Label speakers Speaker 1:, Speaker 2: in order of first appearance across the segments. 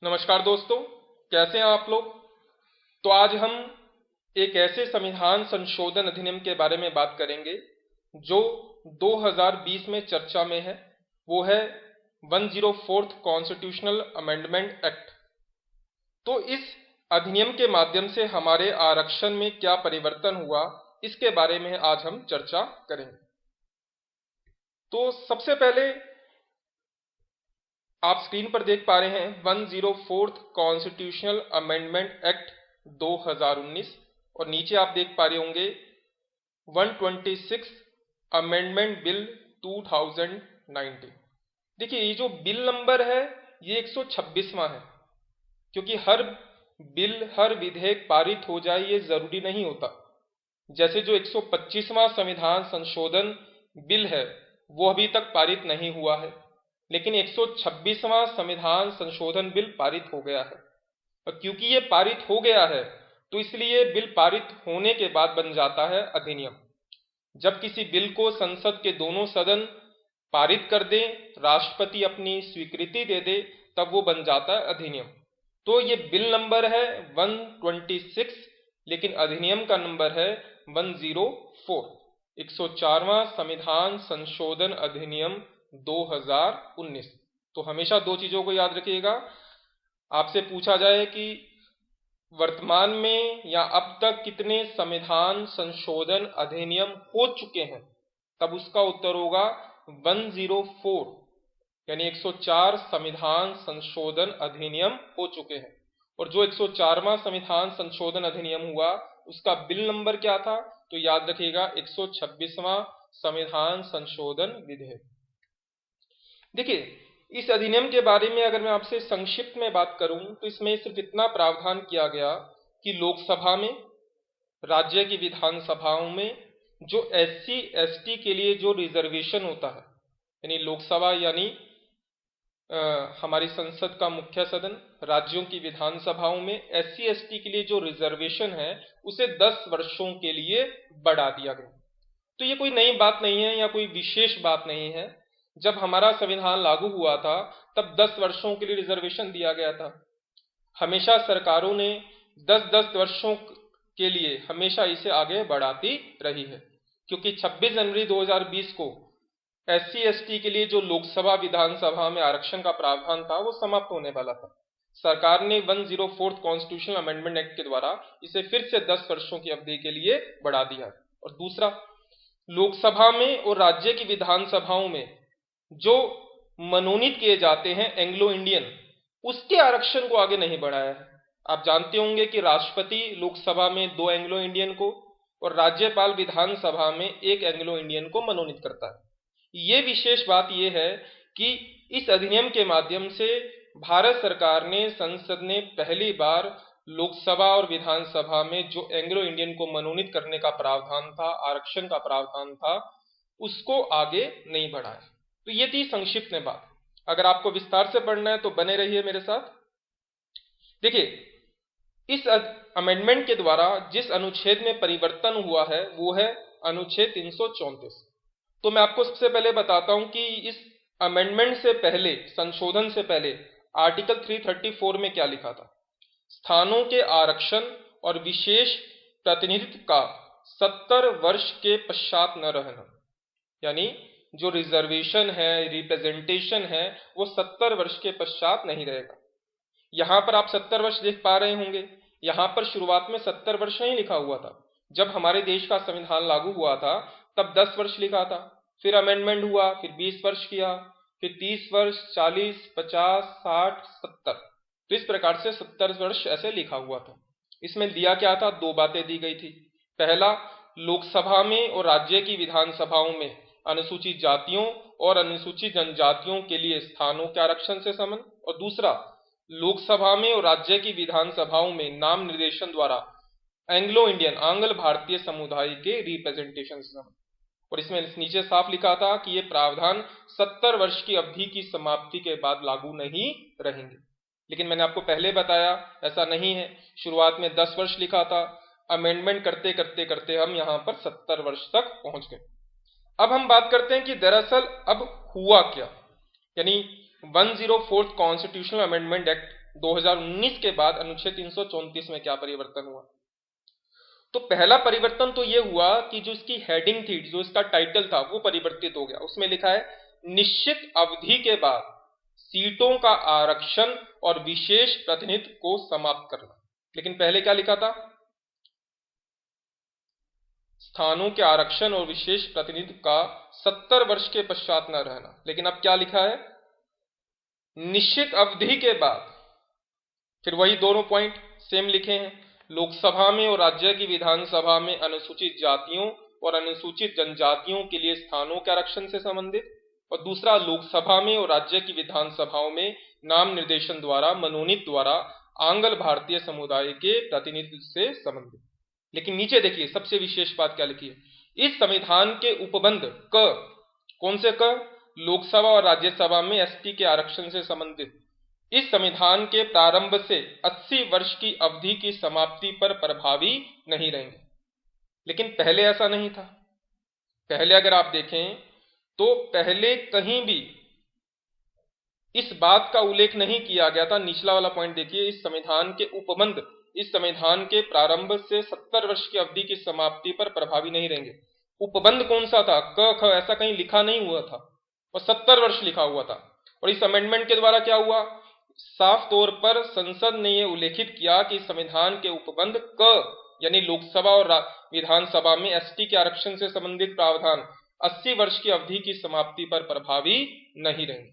Speaker 1: नमस्कार दोस्तों, कैसे हैं आप लोग। तो आज हम एक ऐसे संविधान संशोधन अधिनियम के बारे में बात करेंगे जो 2020 में चर्चा में है। वो है 104th कॉन्स्टिट्यूशनल अमेंडमेंट एक्ट। तो इस अधिनियम के माध्यम से हमारे आरक्षण में क्या परिवर्तन हुआ, इसके बारे में आज हम चर्चा करेंगे। तो सबसे पहले आप स्क्रीन पर देख पा रहे हैं 104th कॉन्स्टिट्यूशनल अमेंडमेंट एक्ट 2019 और नीचे आप देख पा रहे होंगे 126 अमेंडमेंट बिल 2019। देखिए, ये जो बिल नंबर है ये 126वां है, क्योंकि हर बिल हर विधेयक पारित हो जाए ये जरूरी नहीं होता। जैसे जो 125वां संविधान संशोधन बिल है वो अभी तक पारित नहीं हुआ है, लेकिन 126वां संविधान संशोधन बिल पारित हो गया है। और क्योंकि ये पारित हो गया है तो इसलिए बिल पारित होने के बाद बन जाता है अधिनियम। जब किसी बिल को संसद के दोनों सदन पारित कर दें, राष्ट्रपति अपनी स्वीकृति दे दे, तब वो बन जाता है अधिनियम। तो ये बिल नंबर है 126, लेकिन अधिनियम का नंबर है 104। 104वां संविधान संशोधन अधिनियम 2019। तो हमेशा दो चीजों को याद रखिएगा। आपसे पूछा जाए कि वर्तमान में या अब तक कितने संविधान संशोधन अधिनियम हो चुके हैं, तब उसका उत्तर होगा 104, यानी 104 संविधान संशोधन अधिनियम हो चुके हैं। और जो 104वां संविधान संशोधन अधिनियम हुआ उसका बिल नंबर क्या था, तो याद रखिएगा 126वां संविधान संशोधन विधेयक। देखिए, इस अधिनियम के बारे में अगर मैं आपसे संक्षिप्त में बात करूं तो इसमें सिर्फ इतना प्रावधान किया गया कि लोकसभा में, राज्य की विधानसभाओं में जो SC ST के लिए जो रिजर्वेशन होता है, यानी लोकसभा यानी हमारी संसद का मुख्य सदन, राज्यों की विधानसभाओं में SC ST के लिए जो रिजर्वेशन है उसे 10 वर्षों के लिए बढ़ा दिया गया। तो ये कोई नई बात नहीं है या कोई विशेष बात नहीं है। जब हमारा संविधान लागू हुआ था तब 10 वर्षों के लिए रिजर्वेशन दिया गया था। हमेशा सरकारों ने 10-10 वर्षों के लिए हमेशा इसे आगे बढ़ाती रही है, क्योंकि 26 जनवरी 2020 को SC ST के लिए जो लोकसभा विधानसभा में आरक्षण का प्रावधान था वो समाप्त होने वाला था। सरकार ने 104th कॉन्स्टिट्यूशनल अमेंडमेंट एक्ट के द्वारा इसे फिर से 10 वर्षों की अवधि के लिए बढ़ा दिया। और दूसरा, लोकसभा में और राज्य की विधानसभाओं में जो मनोनीत किए जाते हैं एंग्लो इंडियन, उसके आरक्षण को आगे नहीं बढ़ाया है। आप जानते होंगे कि राष्ट्रपति लोकसभा में 2 एंग्लो इंडियन को और राज्यपाल विधानसभा में 1 एंग्लो इंडियन को मनोनीत करता है। ये विशेष बात यह है कि इस अधिनियम के माध्यम से भारत सरकार ने, संसद ने पहली बार लोकसभा और विधानसभा में जो एंग्लो इंडियन को मनोनीत करने का प्रावधान था, आरक्षण का प्रावधान था, उसको आगे नहीं बढ़ाया। तो ये थी संक्षिप्त में बात। अगर आपको विस्तार से पढ़ना है तो बने रहिए मेरे साथ। देखिए, इस अमेंडमेंट के द्वारा जिस अनुच्छेद में परिवर्तन हुआ है वो है अनुच्छेद 334। तो मैं आपको सबसे पहले बताता हूं कि इस अमेंडमेंट से पहले, संशोधन से पहले आर्टिकल 334 में क्या लिखा था। स्थानों के आरक्षण और विशेष प्रतिनिधित्व का 70 वर्ष के पश्चात न रहना, यानी जो रिजर्वेशन है, रिप्रेजेंटेशन है, वो 70 वर्ष के पश्चात नहीं रहेगा। यहां पर आप 70 वर्ष देख पा रहे होंगे। यहां पर शुरुआत में 70 वर्ष नहीं लिखा हुआ था। जब हमारे देश का संविधान लागू हुआ था तब 10 वर्ष लिखा था, फिर अमेंडमेंट हुआ, फिर 20 वर्ष किया, फिर 30 वर्ष, 40, 50, 60, 70। तो इस प्रकार से 70 वर्ष ऐसे लिखा हुआ था। इसमें दिया क्या था, 2 बातें दी गई थी। पहला, लोकसभा में और राज्य की विधानसभाओं में अनुसूचित जातियों और अनुसूचित जनजातियों के लिए स्थानों के आरक्षण से संबंध, और दूसरा, लोकसभा में और राज्य की विधानसभाओं में नाम निर्देशन द्वारा एंग्लो इंडियन, आंग्ल भारतीय समुदाय के रिप्रेजेंटेशन से संबंध। और इसमें नीचे साफ लिखा था कि ये प्रावधान 70 वर्ष की अवधि की समाप्ति के बाद लागू नहीं रहेंगे। लेकिन मैंने आपको पहले बताया ऐसा नहीं है। शुरुआत में 10 वर्ष लिखा था, अमेंडमेंट करते करते करते हम यहां पर 70 वर्ष तक पहुंच गए। अब हम बात करते हैं कि दरअसल अब हुआ क्या, यानी 104th कॉन्स्टिट्यूशनल अमेंडमेंट एक्ट 2019 के बाद अनुच्छेद 334 में क्या परिवर्तन हुआ? तो पहला परिवर्तन तो यह हुआ कि जो इसकी हेडिंग थी, जो इसका टाइटल था, वो परिवर्तित हो गया। उसमें लिखा है निश्चित अवधि के बाद सीटों का आरक्षण और विशेष प्रतिनिधित्व को समाप्त करना। लेकिन पहले क्या लिखा था? स्थानों के आरक्षण और विशेष प्रतिनिधित्व का 70 वर्ष के पश्चात न रहना। लेकिन अब क्या लिखा है? निश्चित अवधि के बाद। फिर वही दोनों पॉइंट सेम लिखे हैं, लोकसभा में और राज्य की विधानसभा में अनुसूचित जातियों और अनुसूचित जनजातियों के लिए स्थानों के आरक्षण से संबंधित, और दूसरा लोकसभा में और राज्य की विधानसभाओं में नाम निर्देशन द्वारा मनोनीत द्वारा आंग्ल भारतीय समुदाय के प्रतिनिधित्व से संबंधित। लेकिन नीचे देखिए सबसे विशेष बात क्या लिखी है, इस संविधान के उपबंध क, कौन से क? लोकसभा और राज्यसभा में एसटी के आरक्षण से संबंधित इस संविधान के प्रारंभ से 80 वर्ष की अवधि की समाप्ति पर प्रभावी नहीं रहेंगे। लेकिन पहले ऐसा नहीं था। पहले अगर आप देखें तो पहले कहीं भी इस बात का उल्लेख नहीं किया गया था। निचला वाला पॉइंट देखिए, इस संविधान के उपबंध इस संविधान के प्रारंभ से 70 वर्ष की अवधि की समाप्ति पर प्रभावी नहीं रहेंगे। उपबंध कौन सा था? क ख ऐसा कहीं लिखा नहीं हुआ था और 70 वर्ष लिखा हुआ था। और इस अमेंडमेंट के द्वारा क्या हुआ? साफ तौर पर संसद ने यह उल्लेखित किया कि संविधान के उपबंध क यानी लोकसभा और विधानसभा में एसटी के आरक्षण से संबंधित प्रावधान 80 वर्ष की अवधि की समाप्ति पर प्रभावी नहीं रहेंगे।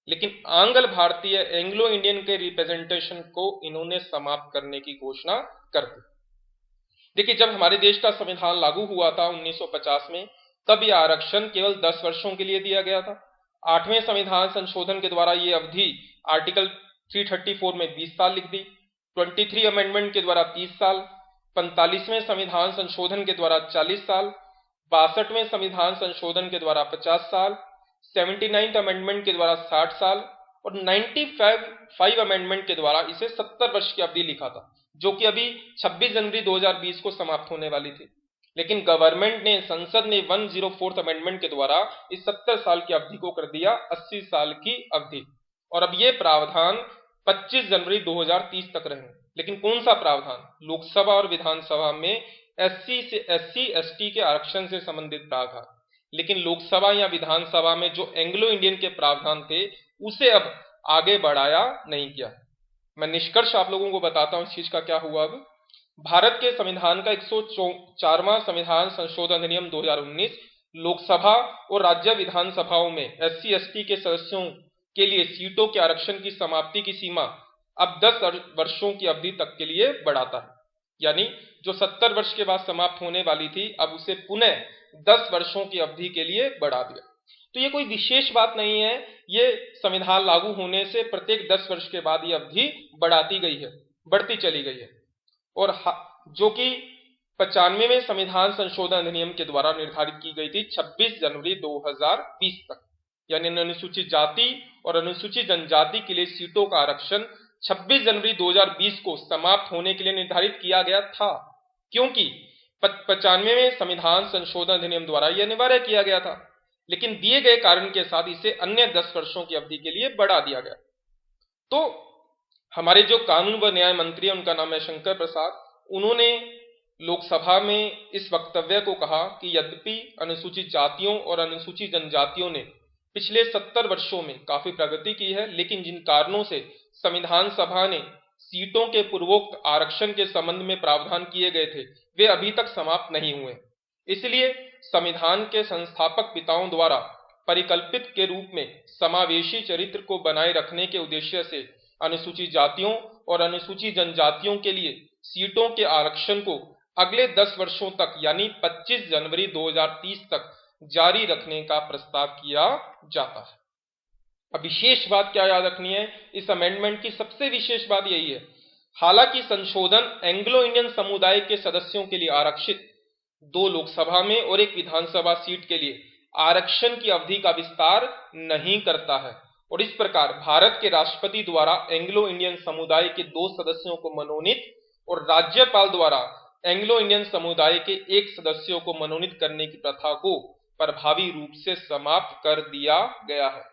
Speaker 1: लेकिन आंग्ल भारतीय एंग्लो इंडियन के रिप्रेजेंटेशन को इन्होंने समाप्त करने की घोषणा कर दी। देखिए, जब हमारे देश का संविधान लागू हुआ था 1950 में, तब यह आरक्षण केवल 10 वर्षों के लिए दिया गया था। 8वें संविधान संशोधन के द्वारा यह अवधि आर्टिकल 334 में 20 साल लिख दी, 23 अमेंडमेंट के द्वारा 30 साल, 45वें संविधान संशोधन के द्वारा 40 साल, 62वें संविधान संशोधन के द्वारा 50 साल, 79th अमेंडमेंट के द्वारा 60 साल और 95 अमेंडमेंट के द्वारा इसे 70 वर्ष की अवधि लिखा था, जो कि अभी 26 जनवरी 2020 को समाप्त होने वाली थी। लेकिन गवर्नमेंट ने, संसद ने 104th अमेंडमेंट के द्वारा इस 70 साल की अवधि को कर दिया 80 साल की अवधि। और अब ये प्रावधान 25 जनवरी 2030 तक रहे। लेकिन कौन सा प्रावधान? लोकसभा और विधानसभा में एससी एसटी के आरक्षण से संबंधित प्रावधान। लेकिन लोकसभा या विधानसभा में जो एंग्लो इंडियन के प्रावधान थे उसे अब आगे बढ़ाया नहीं गया। मैं निष्कर्ष आप लोगों को बताता हूं इस चीज का क्या हुआ। अब भारत के संविधान का 104वां संविधान संशोधन अधिनियम 2019 लोकसभा और राज्य विधानसभाओं में एससी एसटी के सदस्यों के लिए सीटों के आरक्षण की समाप्ति की सीमा अब 10 वर्षों की अवधि तक के लिए बढ़ाता है। यानी जो 70 वर्ष के बाद समाप्त होने वाली थी, अब उसे पुनः 10 वर्षों की अवधि के लिए बढ़ा दिया। तो ये कोई विशेष बात नहीं है, ये संविधान लागू होने से प्रत्येक 10 वर्ष के बाद ये अवधि बढ़ाती गई है, बढ़ती चली गई है। और जो कि 95वें संविधान संशोधन अधिनियम के द्वारा निर्धारित की गई थी 26 जनवरी 2020 तक। यानी अनुसूचित जाति और अनुसूचित जनजाति के लिए सीटों का आरक्षण 26 जनवरी 2020 को समाप्त होने के लिए निर्धारित किया गया था, क्योंकि 95वें संविधान संशोधन अधिनियम द्वारा यह अनिवार्य किया गया था। लेकिन दिए गए कारण के साथ इसे अन्य 10 वर्षों की अवधि के लिए बढ़ा दिया गया। तो हमारे जो कानून व न्याय मंत्री हैं, उनका नाम है शंकर प्रसाद, उन्होंने लोकसभा में इस वक्तव्य को कहा कि यद्यपि अनुसूचित जातियों और अनुसूचित जनजातियों ने पिछले 70 वर्षों में काफी प्रगति की है, लेकिन जिन कारणों से संविधान सभा ने सीटों के पूर्वोक्त आरक्षण के संबंध में प्रावधान किए गए थे, वे अभी तक समाप्त नहीं हुए। इसलिए संविधान के संस्थापक पिताओं द्वारा परिकल्पित के रूप में समावेशी चरित्र को बनाए रखने के उद्देश्य से अनुसूचित जातियों और अनुसूचित जनजातियों के लिए सीटों के आरक्षण को अगले 10 वर्षों तक यानी 25 जनवरी 2030 तक जारी रखने का प्रस्ताव किया जाता है। अब विशेष बात क्या याद रखनी है, इस अमेंडमेंट की सबसे विशेष बात यही है, हालांकि संशोधन एंग्लो इंडियन समुदाय के सदस्यों के लिए आरक्षित 2 लोकसभा में और 1 विधानसभा सीट के लिए आरक्षण की अवधि का विस्तार नहीं करता है, और इस प्रकार भारत के राष्ट्रपति द्वारा एंग्लो इंडियन समुदाय के 2 सदस्यों को मनोनीत और राज्यपाल द्वारा एंग्लो इंडियन समुदाय के 1 सदस्यों को मनोनीत करने की प्रथा को प्रभावी रूप से समाप्त कर दिया गया है।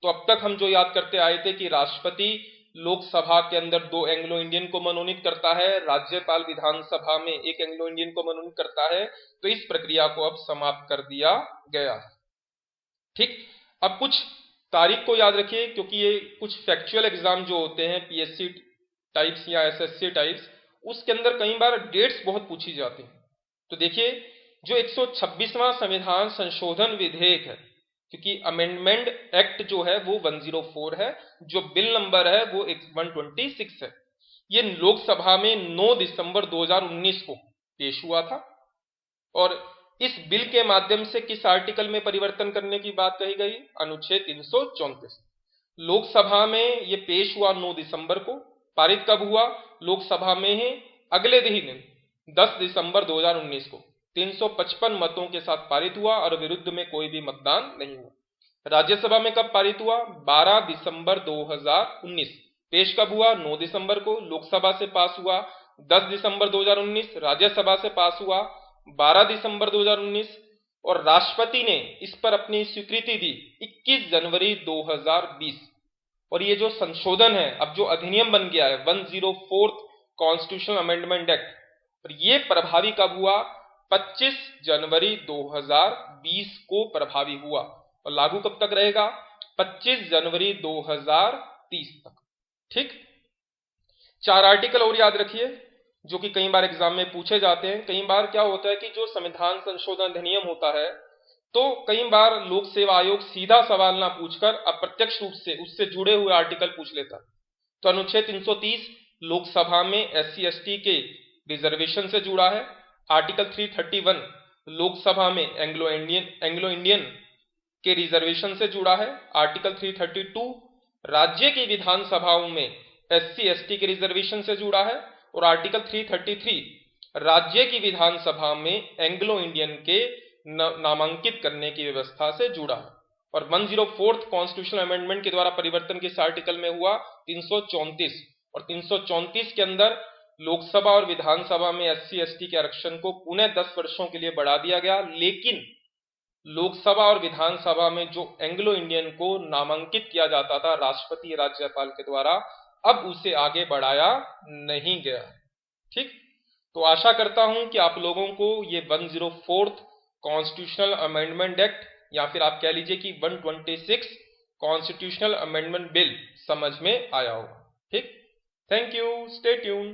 Speaker 1: तो अब तक हम जो याद करते आए थे कि राष्ट्रपति लोकसभा के अंदर 2 एंग्लो इंडियन को मनोनीत करता है, राज्यपाल विधानसभा में 1 एंग्लो इंडियन को मनोनीत करता है। तो इस प्रक्रिया को अब समाप्त कर दिया गया है। ठीक, अब कुछ तारीख को याद रखिए, क्योंकि ये कुछ फैक्चुअल एग्जाम जो होते हैं पीएससी टाइप्स या एसएससी टाइप्स, उसके अंदर कई बार डेट्स बहुत पूछी जाती हैं। तो देखिए, जो 126वां संविधान संशोधन विधेयक है, क्योंकि अमेंडमेंट एक्ट जो है वो 104 है, जो बिल नंबर है वो 126 है। ये लोकसभा में 9 दिसंबर 2019 को पेश हुआ था। और इस बिल के माध्यम से किस आर्टिकल में परिवर्तन करने की बात कही गई? अनुच्छेद 334। लोकसभा में ये पेश हुआ 9 दिसंबर को, पारित कब हुआ? लोकसभा में ही अगले दिन 10 दिसंबर 2019 को 355 मतों के साथ पारित हुआ और विरुद्ध में कोई भी मतदान नहीं हुआ। राज्यसभा में कब पारित हुआ? 12 दिसंबर 2019। पेश कब हुआ? 9 दिसंबर को। लोकसभा से पास हुआ 10 दिसंबर 2019, राज्यसभा से पास हुआ 12 दिसंबर 2019 और राष्ट्रपति ने इस पर अपनी स्वीकृति दी 21 जनवरी 2020। और ये जो संशोधन है, अब जो अधिनियम बन गया है 104 कॉन्स्टिट्यूशनल अमेंडमेंट एक्ट, और ये प्रभावी कब हुआ? 25 जनवरी 2020 को प्रभावी हुआ और लागू कब तक रहेगा? 25 जनवरी 2030 तक। ठीक, 4 आर्टिकल और याद रखिए जो कि कई बार एग्जाम में पूछे जाते हैं। कई बार क्या होता है कि जो संविधान संशोधन अधिनियम होता है, तो कई बार लोक सेवा आयोग सीधा सवाल ना पूछकर अप्रत्यक्ष रूप से उससे जुड़े हुए आर्टिकल पूछ लेता है। तो अनुच्छेद 330 लोकसभा में SC ST के रिजर्वेशन से जुड़ा है। आर्टिकल 331 लोकसभा में एंग्लो इंडियन के रिजर्वेशन से जुड़ा है। आर्टिकल 332 राज्य की विधानसभाओं में SC ST के रिजर्वेशन से जुड़ा है और आर्टिकल 333 राज्य की विधानसभा में एंग्लो इंडियन के नामांकित करने की व्यवस्था से जुड़ा है। और 104 कॉन्स्टिट्यूशनल अमेंडमेंट के द्वारा परिवर्तन किस आर्टिकल में हुआ? 334। और 334 के अंदर लोकसभा और विधानसभा में SC ST के आरक्षण को पुनः 10 वर्षों के लिए बढ़ा दिया गया, लेकिन लोकसभा और विधानसभा में जो एंग्लो इंडियन को नामांकित किया जाता था राष्ट्रपति राज्यपाल के द्वारा, अब उसे आगे बढ़ाया नहीं गया। ठीक, तो आशा करता हूं कि आप लोगों को ये 104 कॉन्स्टिट्यूशनल अमेंडमेंट एक्ट या फिर आप कह लीजिए कि 126 कॉन्स्टिट्यूशनल अमेंडमेंट बिल समझ में आया होगा। ठीक, थैंक यू, स्टे ट्यून।